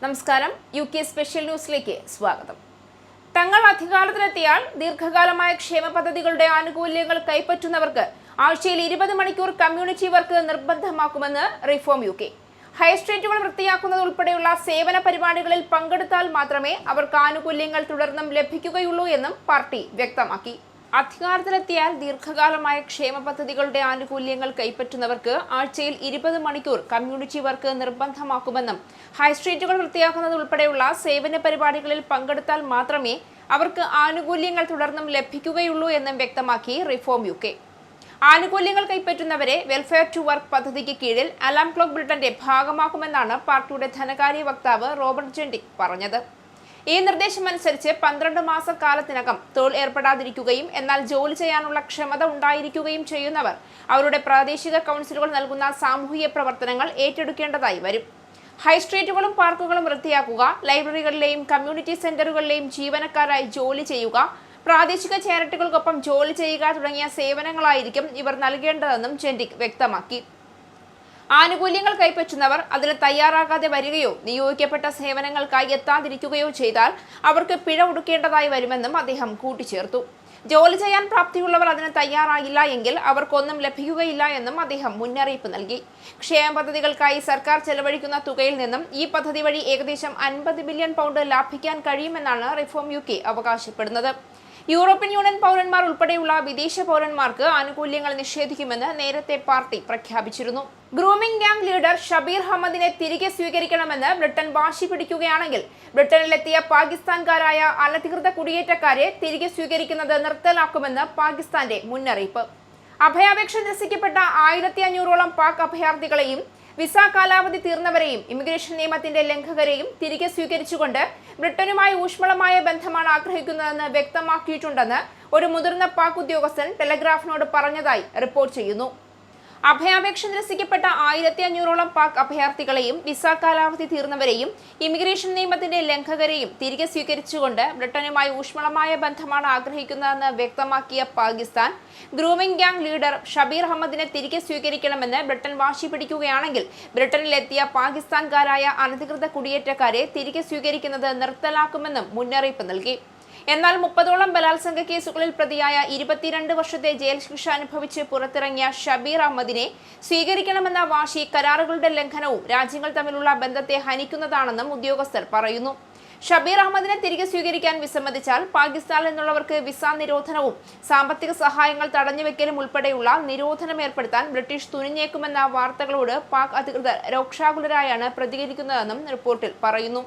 നമസ്കാരം. UK special ന്യൂസിലേക്ക് സ്വാഗതം. തങ്ങൾ അധികാരത്തിലെത്തിയാൽ ദീർഘകാലമായ ക്ഷേമ പദ്ധതികളുടെ ആനുകൂല്യങ്ങൾ കൈപ്പറ്റുന്നവർക്ക് ആഴ്ചയിൽ 20 മണിക്കൂർ കമ്മ്യൂണിറ്റി വർക്ക് നിർബന്ധമാക്കുമെന്ന് റിഫോം UK. ഹൈസ്ട്രീറ്റുകൾ വൃത്തിയാക്കുന്നത് ഉൾപ്പെടെയുള്ള സേവന പരിപാടികളിൽ പങ്കെടുത്താൽ മാത്രമേ അവർക്ക് ആനുകൂല്യങ്ങൾ തുടർന്നും ലഭിക്കുകയുള്ളൂ എന്നും പാർട്ടി വ്യക്തമാക്കി. അധികാരത്തിലെത്തിയാൽ ദീർഘകാലമായ ക്ഷേമ പദ്ധതികളുടെ ആനുകൂല്യങ്ങൾ കൈപ്പറ്റുന്നവർക്ക് ആഴ്ചയിൽ 20 മണിക്കൂർ കമ്മ്യൂണിറ്റി വർക്ക് നിർബന്ധമാക്കുമെന്നും ഹൈസ്ട്രീറ്റുകൾ വൃത്തിയാക്കുന്നത് ഉൾപ്പെടെയുള്ള സേവന പരിപാടികളിൽ പങ്കെടുത്താൽ മാത്രമേ അവർക്ക് ആനുകൂല്യങ്ങൾ തുടർന്നും ലഭിക്കുകയുള്ളൂ എന്നും വ്യക്തമാക്കി റിഫോം UK. ആനുകൂല്യങ്ങൾ കൈപ്പറ്റുന്നവരെ വെൽഫെയർ ടു വർക്ക് പദ്ധതിക്ക് കീഴിൽ അലാം ക്ലോക്ക് ബ്രിട്ടന്റെ ഭാഗമാക്കുമെന്നാണ് പാർട്ടിയുടെ ധനകാര്യ വക്താവ് റോബർട്ട് ജെൻഡിക് പറഞ്ഞത്. ഈ നിർദ്ദേശമനുസരിച്ച് 12 മാസക്കാലത്തിനകം തൊഴിൽ ഏർപ്പെടാതിരിക്കുകയും എന്നാൽ ജോലി ചെയ്യാനുള്ള ക്ഷമത ഉണ്ടായിരിക്കുകയും ചെയ്യുന്നവർ അവരുടെ പ്രാദേശിക കൗൺസിലുകൾ നൽകുന്ന സാമൂഹിക പ്രവർത്തനങ്ങൾ ഏറ്റെടുക്കേണ്ടതായി വരും. ഹൈസ്ട്രീറ്റുകളും പാർക്കുകളും വൃത്തിയാക്കുക, ലൈബ്രറികളിലെയും കമ്മ്യൂണിറ്റി സെന്ററുകളിലെയും ജീവനക്കാരായി ജോലി ചെയ്യുക, പ്രാദേശിക ചാരിറ്റികൾക്കൊപ്പം ജോലി ചെയ്യുക തുടങ്ങിയ സേവനങ്ങളായിരിക്കും ഇവർ നൽകേണ്ടതെന്നും ജെൻഡിക് വ്യക്തമാക്കി. ആനുകൂല്യങ്ങൾ കൈപ്പറ്റുന്നവർ അതിന് തയ്യാറാകാതെ വരികയോ നിയോഗിക്കപ്പെട്ട സേവനങ്ങൾക്കായി എത്താതിരിക്കുകയോ ചെയ്താൽ അവർക്ക് പിഴ ഒടുക്കേണ്ടതായി വരുമെന്നും അദ്ദേഹം കൂട്ടിച്ചേർത്തു. ജോലി ചെയ്യാൻ പ്രാപ്തിയുള്ളവർ അതിന് തയ്യാറായില്ല എങ്കിൽ അവർക്കൊന്നും ലഭിക്കുകയില്ല എന്നും അദ്ദേഹം മുന്നറിയിപ്പ് നൽകി. ക്ഷേമ പദ്ധതികൾക്കായി സർക്കാർ ചെലവഴിക്കുന്ന തുകയിൽ നിന്നും ഈ പദ്ധതി വഴി ഏകദേശം 50 ബില്യൺ പൗണ്ട് ലാഭിക്കാൻ കഴിയുമെന്നാണ് റിഫോം UK അവകാശപ്പെടുന്നത്. യൂറോപ്യൻ യൂണിയൻ പൗരന്മാർ ഉൾപ്പെടെയുള്ള വിദേശ പൗരന്മാർക്ക് ആനുകൂല്യങ്ങൾ നിഷേധിക്കുമെന്ന് നേരത്തെ പാർട്ടി പ്രഖ്യാപിച്ചിരുന്നു. ഗ്രൂമിംഗ് ഗ്യാങ് ലീഡർ ഷബീർ അഹമ്മദിനെ തിരികെ സ്വീകരിക്കണമെന്ന് ബ്രിട്ടൻ വാശി പിടിക്കുകയാണെങ്കിൽ ബ്രിട്ടനിലെത്തിയ പാകിസ്ഥാൻകാരായ അനധികൃത കുടിയേറ്റക്കാരെ തിരികെ സ്വീകരിക്കുന്നത് നിർത്തലാക്കുമെന്ന് പാകിസ്ഥാന്റെ മുന്നറിയിപ്പ്. അഭയാപേക്ഷ നിരസിക്കപ്പെട്ട 1500ഓളം പാക് അഭയാർത്ഥികളെയും വിസ കാലാവധി തീർന്നവരെയും ഇമിഗ്രേഷൻ നിയമത്തിന്റെ ലംഘകരെയും തിരികെ സ്വീകരിച്ചുകൊണ്ട് ബ്രിട്ടനുമായി ഊഷ്മളമായ ബന്ധമാണ് ആഗ്രഹിക്കുന്നതെന്ന് വ്യക്തമാക്കിയിട്ടുണ്ടെന്ന് ഒരു മുതിർന്ന പാക് ഉദ്യോഗസ്ഥൻ ടെലഗ്രാഫിനോട് പറഞ്ഞതായി റിപ്പോർട്ട് ചെയ്യുന്നു. അഭയാപേക്ഷ നിരസിക്കപ്പെട്ട 1500ഓളം പാക് അഭയാർത്ഥികളെയും വിസ കാലാവധി തീർന്നവരെയും ഇമിഗ്രേഷൻ നിയമത്തിന്റെ ലംഘകരെയും തിരികെ സ്വീകരിച്ചുകൊണ്ട് ബ്രിട്ടനുമായി ഊഷ്മളമായ ബന്ധമാണ് ആഗ്രഹിക്കുന്നതെന്ന് വ്യക്തമാക്കിയ Pakistan grooming gang leader Shabbir അഹമ്മദിനെ തിരികെ സ്വീകരിക്കണമെന്ന് ബ്രിട്ടൻ വാശി പിടിക്കുകയാണെങ്കിൽ ബ്രിട്ടനിലെത്തിയ പാകിസ്ഥാൻകാരായ അനധികൃത കുടിയേറ്റക്കാരെ തിരികെ സ്വീകരിക്കുന്നത് നിർത്തലാക്കുമെന്നും മുന്നറിയിപ്പ് നൽകി. എന്നാൽ 30ഓളം ബലാത്സംഗ കേസുകളിൽ പ്രതിയായ 22 വർഷത്തെ ജയിൽ ശിക്ഷ അനുഭവിച്ച് പുറത്തിറങ്ങിയ ഷബീർ അഹമ്മദിനെ സ്വീകരിക്കണമെന്ന വാശി കരാറുകളുടെ ലംഘനവും രാജ്യങ്ങൾ തമ്മിലുള്ള ബന്ധത്തെ ഹനിക്കുന്നതാണെന്നും ഉദ്യോഗസ്ഥർ പറയുന്നു. ഷബീർ അഹമ്മദിനെ തിരികെ സ്വീകരിക്കാൻ വിസമ്മതിച്ചാൽ പാകിസ്ഥാനിൽ നിന്നുള്ളവർക്ക് വിസ നിരോധനവും സാമ്പത്തിക സഹായങ്ങൾ തടഞ്ഞുവെക്കലും ഉൾപ്പെടെയുള്ള നിരോധനം ഏർപ്പെടുത്താൻ ബ്രിട്ടീഷ് തുനിഞ്ഞേക്കുമെന്ന വാർത്തകളോട് പാക് അധികൃതർ രോക്ഷാകുലരായാണ് പ്രതികരിക്കുന്നതെന്നും റിപ്പോർട്ടിൽ പറയുന്നു.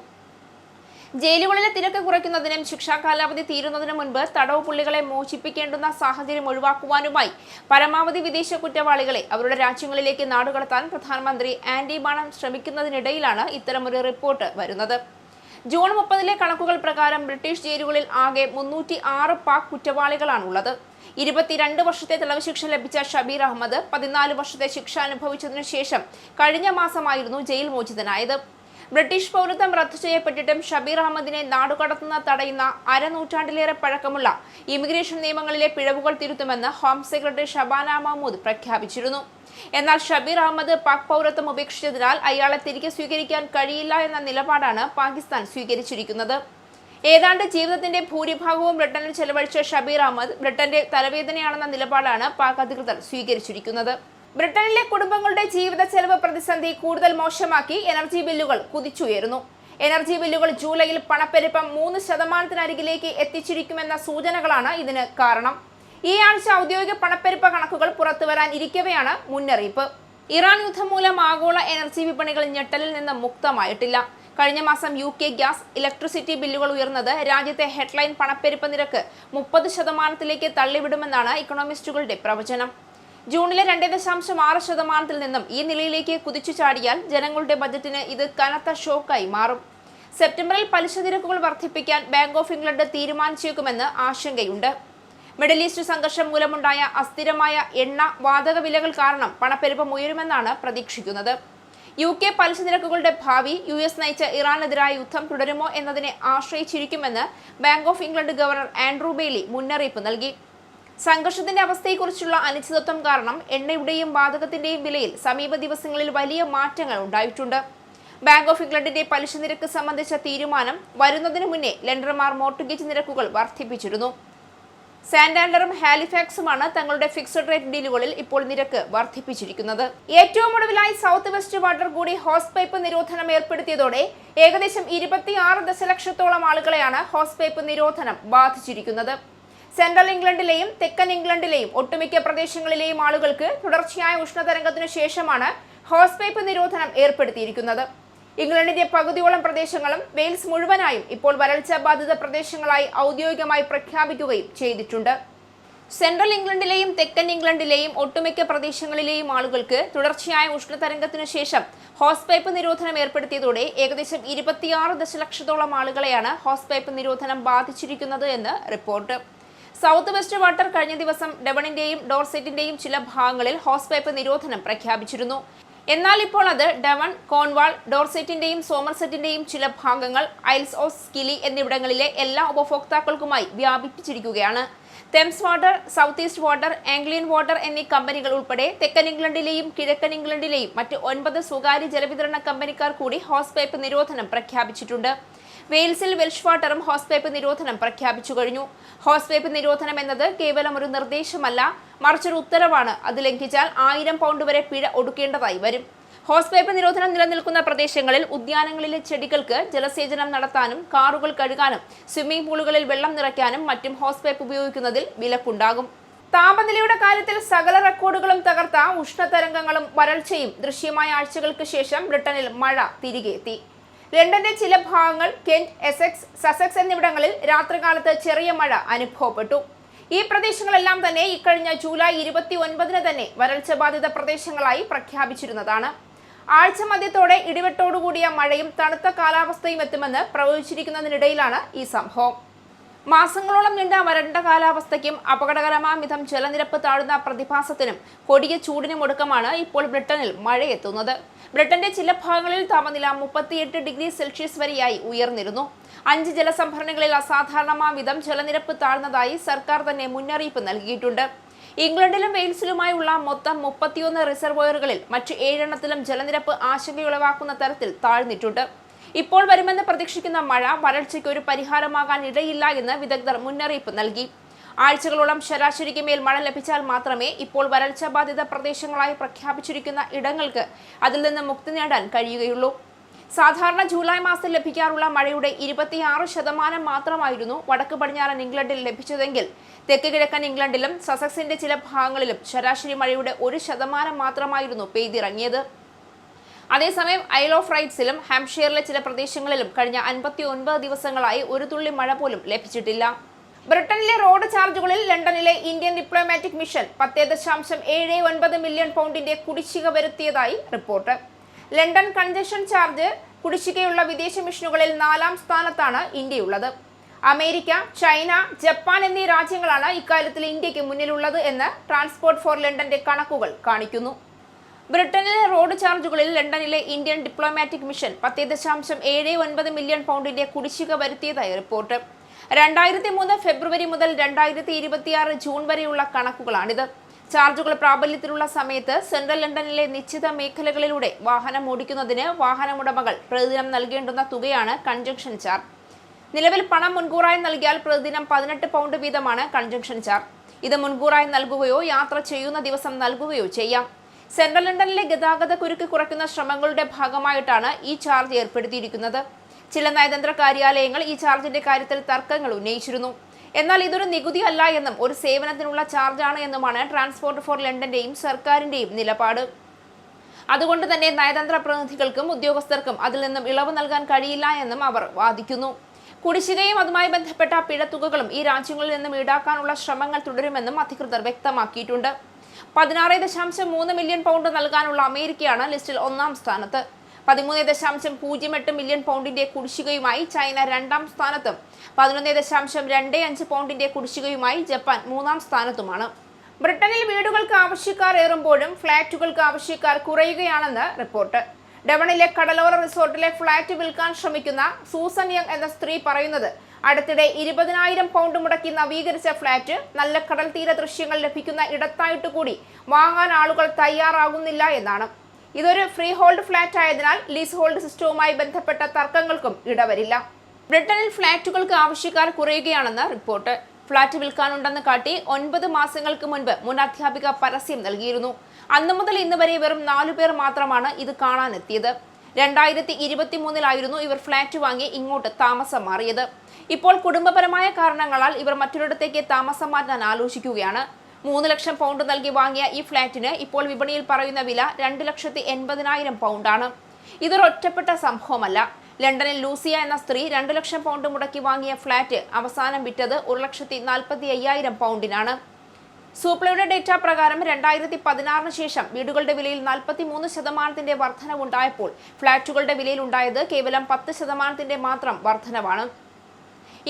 ജയിലുകളിലെ തിരക്ക് കുറയ്ക്കുന്നതിനും ശിക്ഷാ കാലാവധി തീരുന്നതിനു മുൻപ് തടവ് പുള്ളികളെ മോചിപ്പിക്കേണ്ടുന്ന സാഹചര്യം ഒഴിവാക്കുവാനുമായി പരമാവധി വിദേശ കുറ്റവാളികളെ അവരുടെ രാജ്യങ്ങളിലേക്ക് നാടുകടത്താൻ പ്രധാനമന്ത്രി ആൻഡി ബാണം ശ്രമിക്കുന്നതിനിടയിലാണ് ഇത്തരമൊരു റിപ്പോർട്ട് വരുന്നത്. ജൂൺ 30 കണക്കുകൾ പ്രകാരം ബ്രിട്ടീഷ് ജയിലുകളിൽ ആകെ 306 പാക് കുറ്റവാളികളാണുള്ളത്. 22 വർഷത്തെ തടവ് ശിക്ഷ ലഭിച്ച ഷബീർ അഹമ്മദ് 14 വർഷത്തെ ശിക്ഷ അനുഭവിച്ചതിനു ശേഷം കഴിഞ്ഞ മാസമായിരുന്നു ജയിൽ മോചിതനായത്. ബ്രിട്ടീഷ് പൗരത്വം റദ്ദു ചെയ്യപ്പെട്ടിട്ടും ഷബീർ അഹമ്മദിനെ നാടുകടത്തുന്ന തടയുന്ന അരനൂറ്റാണ്ടിലേറെ പഴക്കമുള്ള ഇമിഗ്രേഷൻ നിയമങ്ങളിലെ പിഴവുകൾ തിരുത്തുമെന്ന് ഹോം സെക്രട്ടറി ഷബാന മഹ്മൂദ് പ്രഖ്യാപിച്ചിരുന്നു. എന്നാൽ ഷബീർ അഹമ്മദ് പാക് പൗരത്വം ഉപേക്ഷിച്ചതിനാൽ അയാളെ തിരികെ സ്വീകരിക്കാൻ കഴിയില്ല എന്ന നിലപാടാണ് പാകിസ്ഥാൻ സ്വീകരിച്ചിരിക്കുന്നത്. ഏതാണ്ട് ജീവിതത്തിന്റെ ഭൂരിഭാഗവും ബ്രിട്ടനിൽ ചെലവഴിച്ച ഷബീർ അഹമ്മദ് ബ്രിട്ടന്റെ തലവേദനയാണെന്ന നിലപാടാണ് പാക് അധികൃതർ സ്വീകരിച്ചിരിക്കുന്നത്. ബ്രിട്ടനിലെ കുടുംബങ്ങളുടെ ജീവിത ചെലവ് പ്രതിസന്ധി കൂടുതൽ മോശമാക്കി എനർജി ബില്ലുകൾ കുതിച്ചുയരുന്നു. എനർജി ബില്ലുകൾ ജൂലൈയിൽ പണപ്പെരുപ്പം 3% എത്തിച്ചിരിക്കുമെന്ന സൂചനകളാണ് ഇതിന് കാരണം. ഈ ആഴ്ച ഔദ്യോഗിക പണപ്പെരുപ്പ കണക്കുകൾ പുറത്തുവരാൻ ഇരിക്കവെയാണ് മുന്നറിയിപ്പ്. ഇറാൻ യുദ്ധം മൂലം ആഗോള എനർജി വിപണികൾ ഞെട്ടലിൽ നിന്ന് മുക്തമായിട്ടില്ല. കഴിഞ്ഞ മാസം UK ഗ്യാസ്, ഇലക്ട്രിസിറ്റി ബില്ലുകൾ ഉയർന്നത് രാജ്യത്തെ ഹെഡ്ലൈൻ പണപ്പെരുപ്പ നിരക്ക് 30% തള്ളിവിടുമെന്നാണ് ഇക്കണോമിസ്റ്റുകളുടെ പ്രവചനം. ജൂണിലെ 2.6% നിന്നും ഈ നിലയിലേക്ക് കുതിച്ചു ചാടിയാൽ ജനങ്ങളുടെ ബജറ്റിന് ഇത് കനത്ത ഷോക്കായി മാറും. സെപ്റ്റംബറിൽ പലിശ നിരക്കുകൾ വർദ്ധിപ്പിക്കാൻ ബാങ്ക് ഓഫ് ഇംഗ്ലണ്ട് തീരുമാനിച്ചേക്കുമെന്ന് ആശങ്കയുണ്ട്. മിഡിൽ ഈസ്റ്റ് സംഘർഷം മൂലമുണ്ടായ അസ്ഥിരമായ എണ്ണ, വാതക വിലകൾ കാരണം പണപ്പെരുപ്പം ഉയരുമെന്നാണ് പ്രതീക്ഷിക്കുന്നത്. UK പലിശ നിരക്കുകളുടെ ഭാവി US നയിച്ച ഇറാനെതിരായ യുദ്ധം തുടരുമോ എന്നതിനെ ആശ്രയിച്ചിരിക്കുമെന്ന് Bank of England governor Andrew Bailey മുന്നറിയിപ്പ് നൽകി. സംഘർഷത്തിന്റെ അവസ്ഥയെക്കുറിച്ചുള്ള അനിശ്ചിതത്വം കാരണം എണ്ണയുടെയും വാതകത്തിന്റെയും വിലയിൽ സമീപ ദിവസങ്ങളിൽ വലിയ മാറ്റങ്ങൾ ഉണ്ടായിട്ടുണ്ട്. ബാങ്ക് ഓഫ് ഇംഗ്ലണ്ടിന്റെ പലിശ നിരക്ക് സംബന്ധിച്ച തീരുമാനം വരുന്നതിന് മുന്നേ ലെൻഡർമാർ മോർട്ട്ഗേജ് നിരക്കുകൾ വർദ്ധിപ്പിച്ചിരുന്നു. സാന്റാൻഡറും ഹാലിഫാക്സുമാണ് തങ്ങളുടെ ഫിക്സഡ് റേറ്റ് ഡീലുകളിൽ ഇപ്പോൾ നിരക്ക് വർദ്ധിപ്പിച്ചിരിക്കുന്നത്. ഏറ്റവും ഒടുവിലായി സൗത്ത് വെസ്റ്റ് വാട്ടർ കൂടി ഹോസ് പൈപ്പ് നിരോധനം ഏർപ്പെടുത്തിയതോടെ ഏകദേശം 26 ദശലക്ഷത്തോളം ആളുകളെയാണ് ഹോസ് പൈപ്പ് നിരോധനം ബാധിച്ചിരിക്കുന്നത്. സെൻട്രൽ ഇംഗ്ലണ്ടിലെയും തെക്കൻ ഇംഗ്ലണ്ടിലെയും ഒട്ടുമിക്ക പ്രദേശങ്ങളിലെയും ആളുകൾക്ക് തുടർച്ചയായ ഉഷ്ണതരംഗത്തിനു ശേഷമാണ് ഹോസ് പൈപ്പ് നിരോധനം ഏർപ്പെടുത്തിയിരിക്കുന്നത്. ഇംഗ്ലണ്ടിന്റെ പകുതിയോളം പ്രദേശങ്ങളും വെയിൽസ് മുഴുവനായും ഇപ്പോൾ വരൾച്ച ബാധിത പ്രദേശങ്ങളായി ഔദ്യോഗികമായി പ്രഖ്യാപിക്കുകയും ചെയ്തിട്ടുണ്ട്. സെൻട്രൽ ഇംഗ്ലണ്ടിലെയും തെക്കൻ ഇംഗ്ലണ്ടിലെയും ഒട്ടുമിക്ക പ്രദേശങ്ങളിലെയും ആളുകൾക്ക് തുടർച്ചയായ ഉഷ്ണതരംഗത്തിനു ശേഷം ഹോസ് പൈപ്പ് നിരോധനം ഏർപ്പെടുത്തിയതോടെ ഏകദേശം 26 ദശലക്ഷത്തോളം ആളുകളെയാണ് ഹോസ് പൈപ്പ് നിരോധനം ബാധിച്ചിരിക്കുന്നത് എന്ന് റിപ്പോർട്ട്. സൗത്ത് വെസ്റ്റ് വാട്ടർ കഴിഞ്ഞ ദിവസം ഡെവണിന്റെയും ഡോർസെറ്റിന്റെയും ചില ഭാഗങ്ങളിൽ ഹോസ് പൈപ്പ് നിരോധനം പ്രഖ്യാപിച്ചിരുന്നു. എന്നാൽ ഇപ്പോൾ അത് ഡെവൺ, കോൺവാൾ, ഡോർസെറ്റിന്റെയും സോമർസെറ്റിന്റെയും ചില ഭാഗങ്ങൾ, ഐൽസ് ഓഫ് സ്കിലി എന്നിവിടങ്ങളിലെ എല്ലാ ഉപഭോക്താക്കൾക്കുമായി വ്യാപിപ്പിച്ചിരിക്കുകയാണ്. Thames Water, South East Water, Anglian Water എന്നീ കമ്പനികൾ ഉൾപ്പെടെ തെക്കൻ ഇംഗ്ലണ്ടിലെയും കിഴക്കൻ ഇംഗ്ലണ്ടിലെയും മറ്റ് 9 സ്വകാര്യ ജലവിതരണ കമ്പനിക്കാർ കൂടി ഹോസ് പൈപ്പ് നിരോധനം പ്രഖ്യാപിച്ചിട്ടുണ്ട്. വെയിൽസിൽ വെൽഷ് വാട്ടറും ഹോസ് പൈപ്പ് നിരോധനം പ്രഖ്യാപിച്ചു കഴിഞ്ഞു. ഹോസ് പൈപ്പ് നിരോധനം എന്നത് കേവലം ഒരു നിർദ്ദേശമല്ല, മറിച്ചൊരു ഉത്തരവാണ്. അത് ലംഘിച്ചാൽ 1000 പൗണ്ട് വരെ പിഴ ഒടുക്കേണ്ടതായി വരും. ഹോസ് പൈപ്പ് നിരോധനം നിലനിൽക്കുന്ന പ്രദേശങ്ങളിൽ ഉദ്യാനങ്ങളിലെ ചെടികൾക്ക് ജലസേചനം നടത്താനും കാറുകൾ കഴുകാനും സ്വിമ്മിംഗ് പൂളുകളിൽ വെള്ളം നിറയ്ക്കാനും മറ്റും ഹോസ് പൈപ്പ് ഉപയോഗിക്കുന്നതിൽ വിലക്കുണ്ടാകും. താപനിലയുടെ കാര്യത്തിൽ സകല റെക്കോർഡുകളും തകർത്ത ഉഷ്ണതരംഗങ്ങളും വരൾച്ചയും ദൃശ്യമായ ആഴ്ചകൾക്ക് ശേഷം ബ്രിട്ടനിൽ മഴ തിരികെ എത്തി. ലണ്ടന്റെ ചില ഭാഗങ്ങൾ, കെന്റ്, എസെക്സ്, സസെക്സ് എന്നിവിടങ്ങളിൽ രാത്രികാലത്ത് ചെറിയ മഴ അനുഭവപ്പെട്ടു. ഈ പ്രദേശങ്ങളെല്ലാം തന്നെ ഇക്കഴിഞ്ഞ ജൂലൈ 29 തന്നെ വരൾച്ച ബാധിത പ്രദേശങ്ങളായി പ്രഖ്യാപിച്ചിരുന്നതാണ്. ആഴ്ച മധ്യത്തോടെ ഇടിവെട്ടോടുകൂടിയ മഴയും തണുത്ത കാലാവസ്ഥയും എത്തുമെന്ന് പ്രവചിച്ചിരിക്കുന്നതിനിടയിലാണ് ഈ സംഭവം. മാസങ്ങളോളം നീണ്ട വരണ്ട കാലാവസ്ഥയ്ക്കും അപകടകരമാം വിധം ജലനിരപ്പ് താഴുന്ന പ്രതിഭാസത്തിനും കൊടിയ ചൂടിനും ഒടുക്കമാണ് ഇപ്പോൾ ബ്രിട്ടനിൽ മഴയെത്തുന്നത്. ബ്രിട്ടന്റെ ചില ഭാഗങ്ങളിൽ താപനില 38 ഡിഗ്രി സെൽഷ്യസ് വരെയായി ഉയർന്നിരുന്നു. 5 ജലസംഭരണികളിൽ അസാധാരണമാം വിധം ജലനിരപ്പ് താഴ്ന്നതായി സർക്കാർ തന്നെ മുന്നറിയിപ്പ് നൽകിയിട്ടുണ്ട്. ഇംഗ്ലണ്ടിലും വെയിൽസിലുമായുള്ള മൊത്തം 31 റിസർവോയറുകളിൽ മറ്റ് 7 എണ്ണത്തിലും ജലനിരപ്പ് ആശങ്കയുളവാക്കുന്ന തരത്തിൽ താഴ്ന്നിട്ടുണ്ട്. ഇപ്പോൾ വരുമെന്ന് പ്രതീക്ഷിക്കുന്ന മഴ വരൾച്ചയ്ക്ക് ഒരു പരിഹാരമാകാൻ ഇടയില്ല എന്ന് വിദഗ്ധർ മുന്നറിയിപ്പ് നൽകി. ആഴ്ചകളോളം ശരാശരിക്ക് മേൽ മഴ ലഭിച്ചാൽ മാത്രമേ ഇപ്പോൾ വരൾച്ച ബാധിത പ്രദേശങ്ങളായി പ്രഖ്യാപിച്ചിരിക്കുന്ന ഇടങ്ങൾക്ക് അതിൽ നിന്ന് മുക്തി നേടാൻ കഴിയുകയുള്ളൂ. സാധാരണ ജൂലൈ മാസത്തിൽ ലഭിക്കാറുള്ള മഴയുടെ 26% മാത്രമായിരുന്നു വടക്ക് പടിഞ്ഞാറൻ ഇംഗ്ലണ്ടിൽ ലഭിച്ചതെങ്കിൽ തെക്ക് കിഴക്കൻ ഇംഗ്ലണ്ടിലും സസെക്സിന്റെ ചില ഭാഗങ്ങളിലും ശരാശരി മഴയുടെ 1% മാത്രമായിരുന്നു പെയ്തിറങ്ങിയത്. അതേസമയം ഐൽ ഓഫ് റൈറ്റ്സിലും ഹാംപ്ഷയറിലെ ചില പ്രദേശങ്ങളിലും കഴിഞ്ഞ 59 ദിവസങ്ങളായി ഒരു തുള്ളി മഴ പോലും ലഭിച്ചിട്ടില്ല. ബ്രിട്ടനിലെ റോഡ് ചാർജുകളിൽ ലണ്ടനിലെ ഇന്ത്യൻ ഡിപ്ലോമാറ്റിക് മിഷൻ 10.79 മില്യൺ പൗണ്ടിന്റെ കുടിശ്ശിക വരുത്തിയതായി റിപ്പോർട്ട്. ലണ്ടൻ കൺജഷൻ ചാർജ് കുടിശ്ശികയുള്ള വിദേശ മിഷനുകളിൽ 4ാം സ്ഥാനത്താണ് ഇന്ത്യയുള്ളത്. അമേരിക്ക, ചൈന, ജപ്പാൻ എന്നീ രാജ്യങ്ങളാണ് ഇക്കാര്യത്തിൽ ഇന്ത്യക്ക് മുന്നിലുള്ളത് എന്ന് ട്രാൻസ്പോർട്ട് ഫോർ ലണ്ടന്റെ കണക്കുകൾ കാണിക്കുന്നു. ബ്രിട്ടനിലെ റോഡ് ചാർജുകളിൽ ലണ്ടനിലെ ഇന്ത്യൻ ഡിപ്ലോമാറ്റിക് മിഷൻ 10.79 മില്യൺ പൗണ്ടിന്റെ കുടിശ്ശിക വരുത്തിയതായി റിപ്പോർട്ട്. 2003 ഫെബ്രുവരി മുതൽ 2026 ജൂൺ വരെയുള്ള കണക്കുകളാണിത്. ചാർജുകൾ പ്രാബല്യത്തിലുള്ള സമയത്ത് സെൻട്രൽ ലണ്ടനിലെ നിശ്ചിത മേഖലകളിലൂടെ വാഹനം ഓടിക്കുന്നതിന് വാഹനമുടമകൾ പ്രതിദിനം നൽകേണ്ടുന്ന തുകയാണ് കൺജങ്ഷൻ ചാർജ്. നിലവിൽ പണം മുൻകൂറായി നൽകിയാൽ പ്രതിദിനം 18 പൗണ്ട് വീതമാണ് കൺജങ്ഷൻ ചാർജ്. ഇത് മുൻകൂറായി നൽകുകയോ യാത്ര ചെയ്യുന്ന ദിവസം നൽകുകയോ ചെയ്യാം. സെൻട്രൽ ലണ്ടനിലെ ഗതാഗത കുരുക്ക് കുറയ്ക്കുന്ന ശ്രമങ്ങളുടെ ഭാഗമായിട്ടാണ് ഈ ചാർജ് ഏർപ്പെടുത്തിയിരിക്കുന്നത്. ചില നയതന്ത്ര കാര്യാലയങ്ങൾ ഈ ചാർജിന്റെ കാര്യത്തിൽ തർക്കങ്ങൾ ഉന്നയിച്ചിരുന്നു. എന്നാൽ ഇതൊരു നികുതി അല്ല എന്നും ഒരു സേവനത്തിനുള്ള ചാർജാണ് എന്നുമാണ് ട്രാൻസ്പോർട്ട് ഫോർ ലണ്ടന്റെയും സർക്കാരിന്റെയും നിലപാട്. അതുകൊണ്ട് തന്നെ നയതന്ത്ര പ്രതിനിധികൾക്കും ഉദ്യോഗസ്ഥർക്കും അതിൽ നിന്നും ഇളവ് നൽകാൻ കഴിയില്ല എന്നും അവർ വാദിക്കുന്നു. കുടിശ്ശികയും അതുമായി ബന്ധപ്പെട്ട പിഴത്തുകകളും ഈ രാജ്യങ്ങളിൽ നിന്നും ഈടാക്കാനുള്ള ശ്രമങ്ങൾ തുടരുമെന്നും അധികൃതർ വ്യക്തമാക്കിയിട്ടുണ്ട്. 16.3 മില്യൺ പൗണ്ട് നൽകാനുള്ള അമേരിക്കയാണ് ലിസ്റ്റിൽ 1ാം സ്ഥാനത്ത്. 13.08 മില്യൺ പൗണ്ടിന്റെ കുടിശ്ശികയുമായി ചൈന 2ാം സ്ഥാനത്തും 11.25 പൗണ്ടിന്റെ കുടിശ്ശികയുമായി ജപ്പാൻ 3ാം സ്ഥാനത്തുമാണ്. ബ്രിട്ടനിൽ വീടുകൾക്ക് ആവശ്യക്കാർ ഏറുമ്പോഴും ഫ്ളാറ്റുകൾക്ക് ആവശ്യക്കാർ കുറയുകയാണെന്ന് റിപ്പോർട്ട്. ഡെവണിലെ കടലോര റിസോർട്ടിലെ ഫ്ളാറ്റ് വിൽക്കാൻ ശ്രമിക്കുന്ന സൂസൻ യങ് എന്ന സ്ത്രീ പറയുന്നത് അടുത്തിടെ 20,000 പൗണ്ട് മുടക്കി നവീകരിച്ച ഫ്ളാറ്റ് നല്ല കടൽ തീര ദൃശ്യങ്ങൾ ലഭിക്കുന്ന ഇടത്തായിട്ട് കൂടി വാങ്ങാൻ ആളുകൾ തയ്യാറാകുന്നില്ല എന്നാണ്. ഇതൊരു ഫ്രീ ഹോൾഡ് ഫ്ലാറ്റ് ആയതിനാൽ ലീസ് ഹോൾഡ് സിസ്റ്റവുമായി ബന്ധപ്പെട്ട തർക്കങ്ങൾക്കും ഇടവരില്ല. ബ്രിട്ടനിൽ ഫ്ളാറ്റുകൾക്ക് ആവശ്യക്കാർ കുറയുകയാണെന്ന് റിപ്പോർട്ട്. ഫ്ളാറ്റ് വിൽക്കാനുണ്ടെന്ന് കാട്ടി 9 മാസങ്ങൾക്ക് മുൻപ് മുൻ അധ്യാപിക പരസ്യം നൽകിയിരുന്നു. അന്നു മുതൽ ഇന്ന് വരെ വെറും 4 പേർ മാത്രമാണ് ഇത് കാണാനെത്തിയത്. 2023 ഇവർ ഫ്ളാറ്റ് വാങ്ങി ഇങ്ങോട്ട് താമസം മാറിയത്. ഇപ്പോൾ കുടുംബപരമായ കാരണങ്ങളാൽ ഇവർ മറ്റൊരിടത്തേക്ക് താമസം മാറ്റാൻ ആലോചിക്കുകയാണ്. 3 ലക്ഷം പൗണ്ട് നൽകി വാങ്ങിയ ഈ ഫ്ളാറ്റിന് ഇപ്പോൾ വിപണിയിൽ പറയുന്ന വില 2,80,000 പൗണ്ടാണ്. ഇതൊരു ഒറ്റപ്പെട്ട സംഭവമല്ല. ലണ്ടനിൽ ലൂസിയ എന്ന സ്ത്രീ 2 ലക്ഷം പൗണ്ട് മുടക്കി വാങ്ങിയ ഫ്ളാറ്റ് അവസാനം വിറ്റത് 1,45,000 പൗണ്ടിനാണ്. സൂപ്ലയുടെ ഡേറ്റ പ്രകാരം 2016 ശേഷം വീടുകളുടെ വിലയിൽ 43% വർധനവുണ്ടായപ്പോൾ ഫ്ളാറ്റുകളുടെ വിലയിൽ ഉണ്ടായത് കേവലം 10% മാത്രം വർധനവാണ്.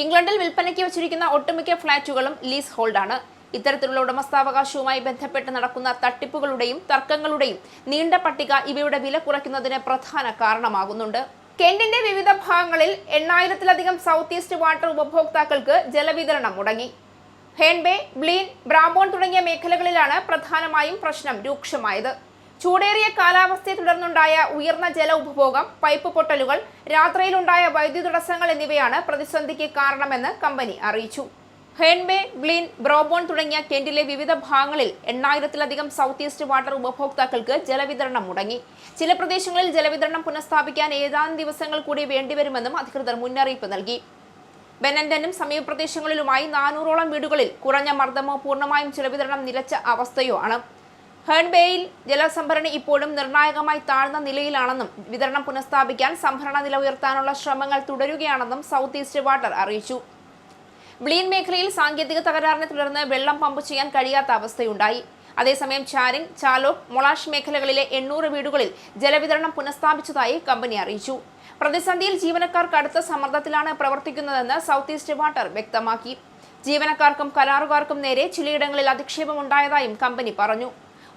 ഇംഗ്ലണ്ടിൽ വിൽപ്പനയ്ക്ക് വച്ചിരിക്കുന്ന ഒട്ടുമിക്ക ഫ്ളാറ്റുകളും ലീസ് ഹോൾഡാണ്. ഇത്തരത്തിലുള്ള ഉടമസ്ഥാവകാശവുമായി ബന്ധപ്പെട്ട് നടക്കുന്ന തട്ടിപ്പുകളുടെയും തർക്കങ്ങളുടെയും നീണ്ട പട്ടിക ഇവയുടെ വില കുറയ്ക്കുന്നതിന് പ്രധാന കാരണമാകുന്നുണ്ട്. കെന്റിന്റെ വിവിധ ഭാഗങ്ങളിൽ 8,000-ലധികം സൗത്ത് ഈസ്റ്റ് വാട്ടർ ഉപഭോക്താക്കൾക്ക് ജലവിതരണം മുടങ്ങി. ഹേൺബേ, ബ്ലീൻ, ബ്രാബോൺ തുടങ്ങിയ മേഖലകളിലാണ് പ്രധാനമായും പ്രശ്നം രൂക്ഷമായത്. ചൂടേറിയ കാലാവസ്ഥയെ തുടർന്നുണ്ടായ ഉയർന്ന ജല ഉപഭോഗം, പൈപ്പ് പൊട്ടലുകൾ, രാത്രിയിലുണ്ടായ വൈദ്യുതി തടസ്സങ്ങൾ എന്നിവയാണ് പ്രതിസന്ധിക്ക് കാരണമെന്ന് കമ്പനി അറിയിച്ചു. ഹേൺബേ, ബ്ലീൻ, ബ്രോബോൺ തുടങ്ങിയ കെന്റിലെ വിവിധ ഭാഗങ്ങളിൽ 8,000-ലധികം സൗത്ത് ഈസ്റ്റ് വാട്ടർ ഉപഭോക്താക്കൾക്ക് ജലവിതരണം മുടങ്ങി. ചില പ്രദേശങ്ങളിൽ ജലവിതരണം പുനഃസ്ഥാപിക്കാൻ ഏതാനും ദിവസങ്ങൾ കൂടി വേണ്ടിവരുമെന്നും അധികൃതർ മുന്നറിയിപ്പ് നൽകി. ബെനൻഡനും സമീപ പ്രദേശങ്ങളിലുമായി 400ഓളം വീടുകളിൽ കുറഞ്ഞ മർദ്ദമോ പൂർണ്ണമായും ജലവിതരണം നിലച്ച അവസ്ഥയോ ആണ്. ഹേൺബേയിൽ ജലസംഭരണി ഇപ്പോഴും നിർണായകമായി താഴ്ന്ന നിലയിലാണെന്നും വിതരണം പുനഃസ്ഥാപിക്കാൻ സംഭരണ നില ഉയർത്താനുള്ള ശ്രമങ്ങൾ തുടരുകയാണെന്നും സൗത്ത് ഈസ്റ്റ് വാട്ടർ അറിയിച്ചു. ബ്ലീൻ മേഖലയിൽ സാങ്കേതിക തകരാറിനെ തുടർന്ന് വെള്ളം പമ്പ് ചെയ്യാൻ കഴിയാത്ത അവസ്ഥയുണ്ടായി. അതേസമയം ചാരിങ്, ചാലോക്, മൊളാഷ് മേഖലകളിലെ 800 വീടുകളിൽ ജലവിതരണം പുനഃസ്ഥാപിച്ചതായി കമ്പനി അറിയിച്ചു. പ്രതിസന്ധിയിൽ ജീവനക്കാർ കടുത്ത സമ്മർദ്ദത്തിലാണ് പ്രവർത്തിക്കുന്നതെന്ന് സൗത്ത് ഈസ്റ്റ് വാട്ടർ വ്യക്തമാക്കി. ജീവനക്കാർക്കും കരാറുകാർക്കും നേരെ ചിലയിടങ്ങളിൽ അധിക്ഷേപം ഉണ്ടായതായും കമ്പനി പറഞ്ഞു.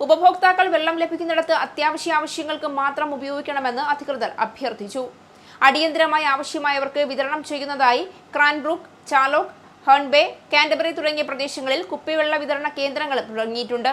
ഉപഭോക്താക്കൾ വെള്ളം ലഭിക്കുന്നിടത്ത് അത്യാവശ്യ ആവശ്യങ്ങൾക്ക് മാത്രം ഉപയോഗിക്കണമെന്ന് അധികൃതർ അഭ്യർത്ഥിച്ചു. അടിയന്തരമായി ആവശ്യമായവർക്ക് വിതരണം ചെയ്യുന്നതായി ക്രാൻബ്രൂക്ക്, ചാലോക്, ഹേൺബേ, കാൻറ്റർബറി തുടങ്ങിയ പ്രദേശങ്ങളിൽ കുപ്പിവെള്ള വിതരണ കേന്ദ്രങ്ങൾ തുടങ്ങിയിട്ടുണ്ട്.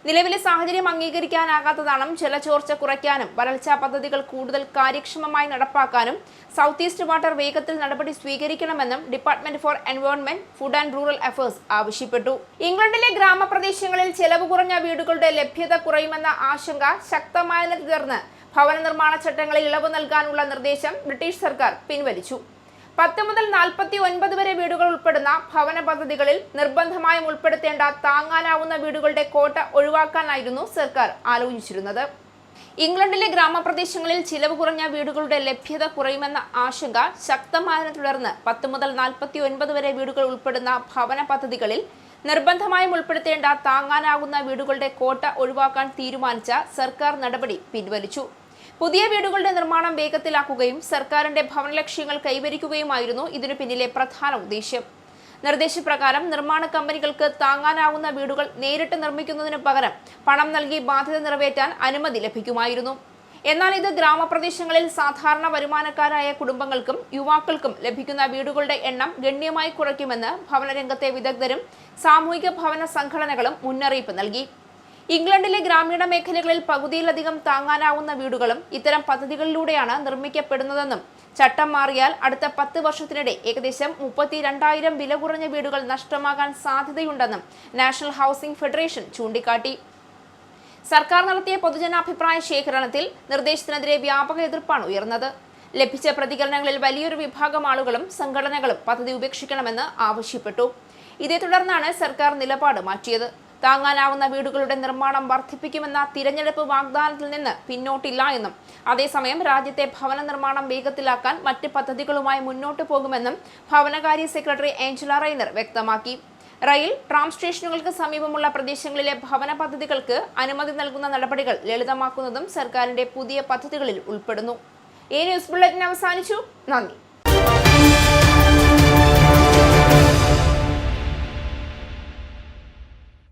നിലവിലെ സാഹചര്യം അംഗീകരിക്കാനാകാത്തതാണെന്നും ജലചോർച്ച കുറയ്ക്കാനും വരൾച്ചാ പദ്ധതികൾ കൂടുതൽ കാര്യക്ഷമമായി നടപ്പാക്കാനും സൗത്ത് ഈസ്റ്റ് വാട്ടർ വേഗത്തിൽ നടപടി സ്വീകരിക്കണമെന്നും department four environment, food and rural affairs ആവശ്യപ്പെട്ടു. ഇംഗ്ലണ്ടിലെ ഗ്രാമപ്രദേശങ്ങളിൽ ചെലവ് കുറഞ്ഞ വീടുകളുടെ ലഭ്യത കുറയുമെന്ന ആശങ്ക ശക്തമായതിനെ തുടർന്ന് ഭവന നിർമ്മാണ ചട്ടങ്ങളിൽ ഇളവ് നൽകാനുള്ള നിർദ്ദേശം ബ്രിട്ടീഷ് സർക്കാർ പിൻവലിച്ചു. 10 മുതൽ 49 വരെ വീടുകൾ ഉൾപ്പെടുന്ന ഭവന പദ്ധതികളിൽ നിർബന്ധമായും ഉൾപ്പെടുത്തേണ്ട താങ്ങാനാവുന്ന വീടുകളുടെ കോട്ട ഒഴിവാക്കാനായിരുന്നു സർക്കാർ ആലോചിച്ചിരുന്നത്. ഇംഗ്ലണ്ടിലെ ഗ്രാമപ്രദേശങ്ങളിൽ ചിലവ് കുറഞ്ഞ വീടുകളുടെ ലഭ്യത കുറയുമെന്ന ആശങ്ക ശക്തമായതിനെ തുടർന്ന് 10 മുതൽ 49 വരെ വീടുകൾ ഉൾപ്പെടുന്ന ഭവന പദ്ധതികളിൽ നിർബന്ധമായും ഉൾപ്പെടുത്തേണ്ട താങ്ങാനാകുന്ന വീടുകളുടെ കോട്ട ഒഴിവാക്കാൻ തീരുമാനിച്ച സർക്കാർ നടപടി പിൻവലിച്ചു. പുതിയ വീടുകളുടെ നിർമ്മാണം വേഗത്തിലാക്കുകയും സർക്കാരിന്റെ ഭവന ലക്ഷ്യങ്ങൾ കൈവരിക്കുകയുമായിരുന്നു ഇതിനു പിന്നിലെ പ്രധാന ഉദ്ദേശ്യം. നിർദ്ദേശപ്രകാരം നിർമ്മാണ കമ്പനികൾക്ക് താങ്ങാനാവുന്ന വീടുകൾ നേരിട്ട് നിർമ്മിക്കുന്നതിന് പകരം പണം നൽകി ബാധ്യത നിറവേറ്റാൻ അനുമതി ലഭിക്കുമായിരുന്നു. എന്നാൽ ഇത് ഗ്രാമപ്രദേശങ്ങളിൽ സാധാരണ വരുമാനക്കാരായ കുടുംബങ്ങൾക്കും യുവാക്കൾക്കും ലഭിക്കുന്ന വീടുകളുടെ എണ്ണം ഗണ്യമായി കുറയ്ക്കുമെന്ന് ഭവനരംഗത്തെ വിദഗ്ധരും സാമൂഹിക ഭവന സംഘടനകളും മുന്നറിയിപ്പ് നൽകി. ഇംഗ്ലണ്ടിലെ ഗ്രാമീണ മേഖലകളിൽ പകുതിയിലധികം താങ്ങാനാവുന്ന വീടുകളും ഇത്തരം പദ്ധതികളിലൂടെയാണ് നിർമ്മിക്കപ്പെടുന്നതെന്നും ചട്ടം മാറിയാൽ അടുത്ത 10 വർഷത്തിനിടെ ഏകദേശം 32,000 വില കുറഞ്ഞ വീടുകൾ നഷ്ടമാകാൻ സാധ്യതയുണ്ടെന്നും നാഷണൽ ഹൗസിംഗ് ഫെഡറേഷൻ ചൂണ്ടിക്കാട്ടി. സർക്കാർ നടത്തിയ പൊതുജനാഭിപ്രായ ശേഖരണത്തിൽ നിർദ്ദേശത്തിനെതിരെ വ്യാപക എതിർപ്പാണ് ഉയർന്നത്. ലഭിച്ച പ്രതികരണങ്ങളിൽ വലിയൊരു വിഭാഗം ആളുകളും സംഘടനകളും പദ്ധതി ഉപേക്ഷിക്കണമെന്ന് ആവശ്യപ്പെട്ടു. ഇതേ തുടർന്നാണ് സർക്കാർ നിലപാട് മാറ്റിയത്. താങ്ങാനാവുന്ന വീടുകളുടെ നിർമ്മാണം വർദ്ധിപ്പിക്കുമെന്ന തിരഞ്ഞെടുപ്പ് വാഗ്ദാനത്തിൽ നിന്ന് പിന്നോട്ടില്ല എന്നും അതേസമയം രാജ്യത്തെ ഭവന നിർമ്മാണം വേഗത്തിലാക്കാൻ മറ്റ് പദ്ധതികളുമായി മുന്നോട്ടു പോകുമെന്നും ഭവനകാര്യ സെക്രട്ടറി ഏഞ്ചല റൈനർ വ്യക്തമാക്കി. റെയിൽ, ട്രാം സ്റ്റേഷനുകൾക്ക് സമീപമുള്ള പ്രദേശങ്ങളിലെ ഭവന പദ്ധതികൾക്ക് അനുമതി നൽകുന്ന നടപടികൾ ലളിതമാക്കുന്നതും സർക്കാരിന്റെ പുതിയ പദ്ധതികളിൽ ഉൾപ്പെടുന്നു. ഈ ന്യൂസ് ബുള്ളറ്റിൻ അവസാനിച്ചു. നന്ദി.